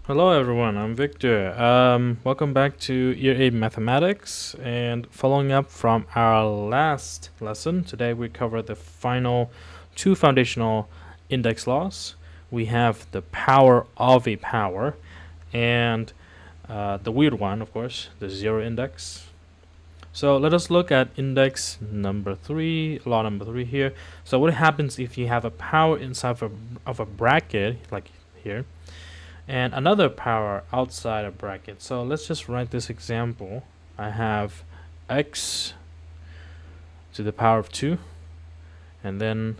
Hello everyone, I'm Victor. Welcome back to Year 8 Mathematics, and following up from our last lesson, today we cover the final two foundational index laws. We have the power of a power and the weird one, of course, the zero index. So let us look at index number 3, law number 3 here. So what happens if you have a power inside of a bracket, like here, and another power outside a bracket. So let's just write this example. I have x to the power of 2, and then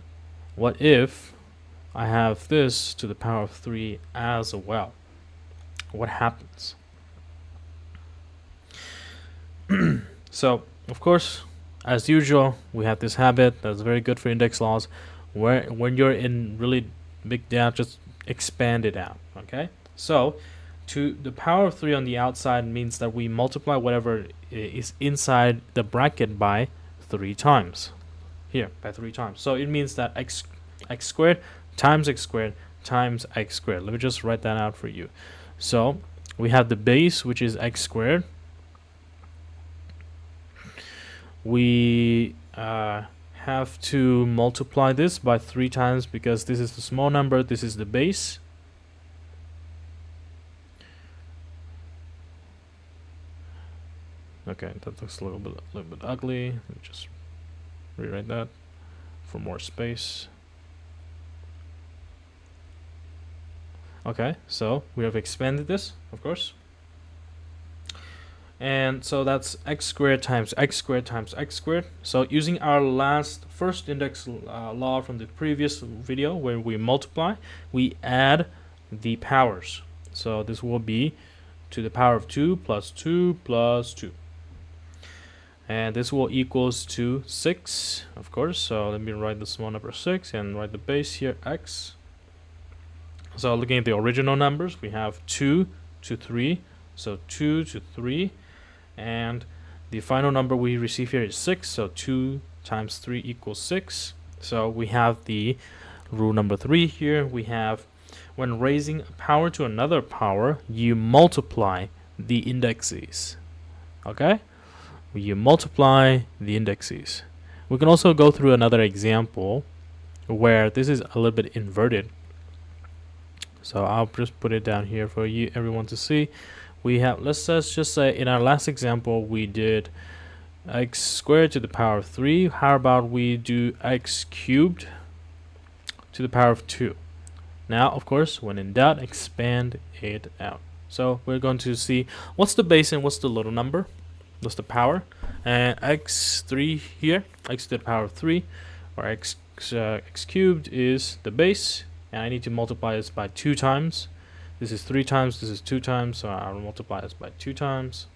what if I have this to the power of 3 as well? What happens? So of course, as usual, we have this habit that's very good for index laws, where when you're in really big doubt, just expand it out. Okay, so to the power of 3 on the outside means that we multiply whatever is inside the bracket by 3 times. Here, by 3 times. So it means that x squared times x squared times x squared. Let me just write that out for you. So we have the base, which is x squared. We have to multiply this by 3 times because this is the small number, this is the base. Okay, that looks a little bit ugly. Let me just rewrite that for more space. Okay, so we have expanded this, of course. And so that's x squared times x squared times x squared. So using our first index law from the previous video, where we multiply, we add the powers. So this will be to the power of 2 plus 2 plus 2. And this will equals to 6, of course. So let me write the small number 6 and write the base here, x. So looking at the original numbers, we have 2 to 3. So 2 to 3. And the final number we receive here is 6. So 2 times 3 equals 6. So we have the rule number 3 here. We have when raising a power to another power, you multiply the indices. Okay? You multiply the indices. We can also go through another example where this is a little bit inverted. So I'll just put it down here for you, everyone to see. We have, let's just say in our last example, we did x squared to the power of 3. How about we do x cubed to the power of 2? Now, of course, when in doubt, expand it out. So we're going to see what's the base and what's the little number. What's the power? And x3 here, x to the power of 3, or x cubed is the base, and I need to multiply this by 2 times. This is 3 times, this is 2 times, so I'll multiply this by 2 times.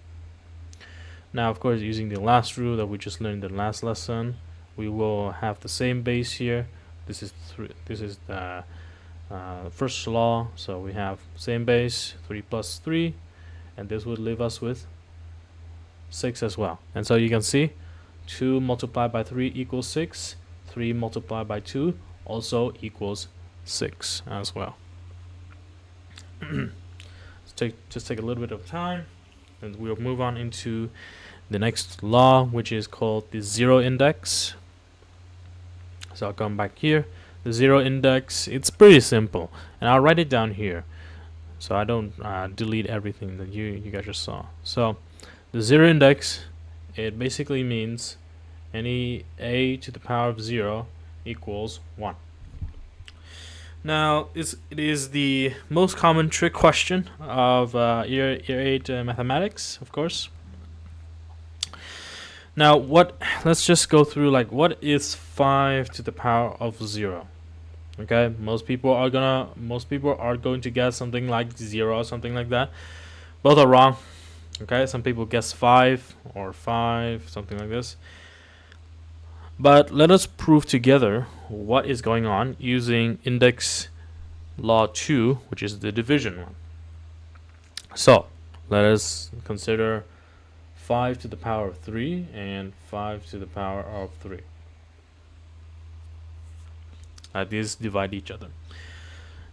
Now, of course, using the last rule that we just learned in the last lesson, we will have the same base here. This is the first law, so we have same base, 3 plus 3, and this would leave us with 6 as well. And so you can see 2 multiplied by 3 equals 6. 3 multiplied by 2 also equals 6 as well. Just take a little bit of time, and we'll move on into the next law, which is called the zero index. So I'll come back here. The zero index, it's pretty simple, and I'll write it down here so I don't delete everything that you guys just saw. So the zero index, it basically means any a to the power of 0 equals 1. Now, it is the most common trick question of year 8 mathematics, of course. Now, let's just go through, like, what is 5 to the power of 0? Okay, most people are going to guess something like 0 or something like that. Both are wrong. Okay, some people guess 5 or 5, something like this. But let us prove together what is going on using index law 2, which is the division one. So let us consider 5 to the power of 3 and 5 to the power of 3. These divide each other.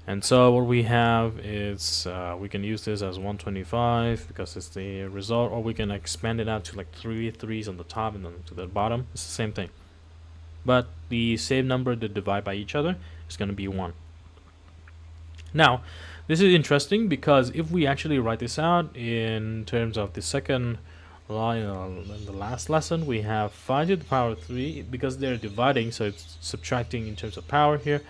And so what we have is we can use this as 125 because it's the result, or we can expand it out to like 3 threes on the top and then to the bottom. It's the same thing. But the same number that divide by each other is going to be 1. Now, this is interesting because if we actually write this out in terms of the second law in the last lesson, we have 5 to the power 3 because they're dividing, so it's subtracting in terms of power here.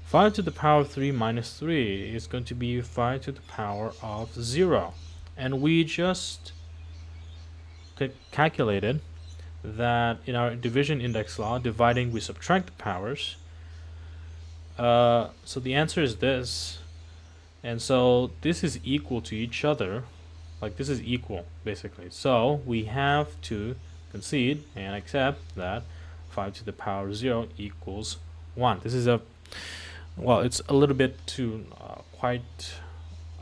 5 to the power 3 minus 3 is going to be 5 to the power of 0. And we just calculated that in our division index law, dividing, we subtract the powers. So the answer is this. And so this is equal to each other. Like this is equal, basically. So we have to concede and accept that 5 to the power 0 equals 1. This is well, it's a little bit too quite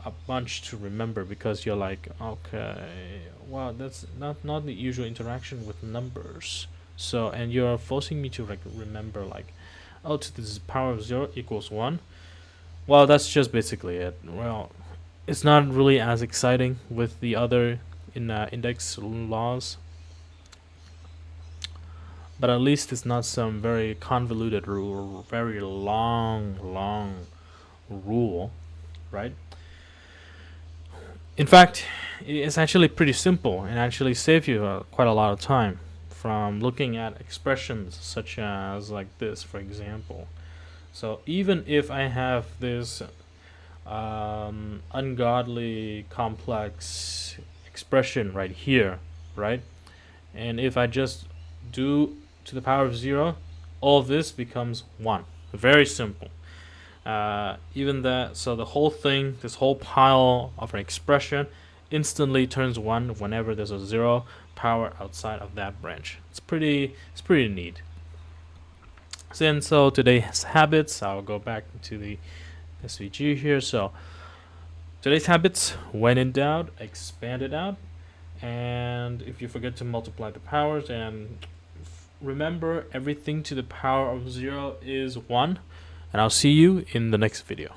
a bunch to remember because you're like, okay, well, that's not the usual interaction with numbers. So, and you're forcing me to like remember like, oh, to this power of 0 equals 1. Well, that's just basically it. Well, it's not really as exciting with the other index laws. But at least it's not some very convoluted rule, very long rule, right? In fact, it's actually pretty simple and actually save you quite a lot of time from looking at expressions such as like this, for example. So even if I have this ungodly complex expression right here, right? And if I just do to the power of 0, all of this becomes 1. Very simple. Even that, so the whole thing, this whole pile of an expression instantly turns 1 whenever there's a 0 power outside of that branch. It's pretty neat. So today's habits, I'll go back to the SVG here. So today's habits: when in doubt, expand it out. And if you forget to multiply the powers, and remember everything to the power of 0 is 1. And I'll see you in the next video.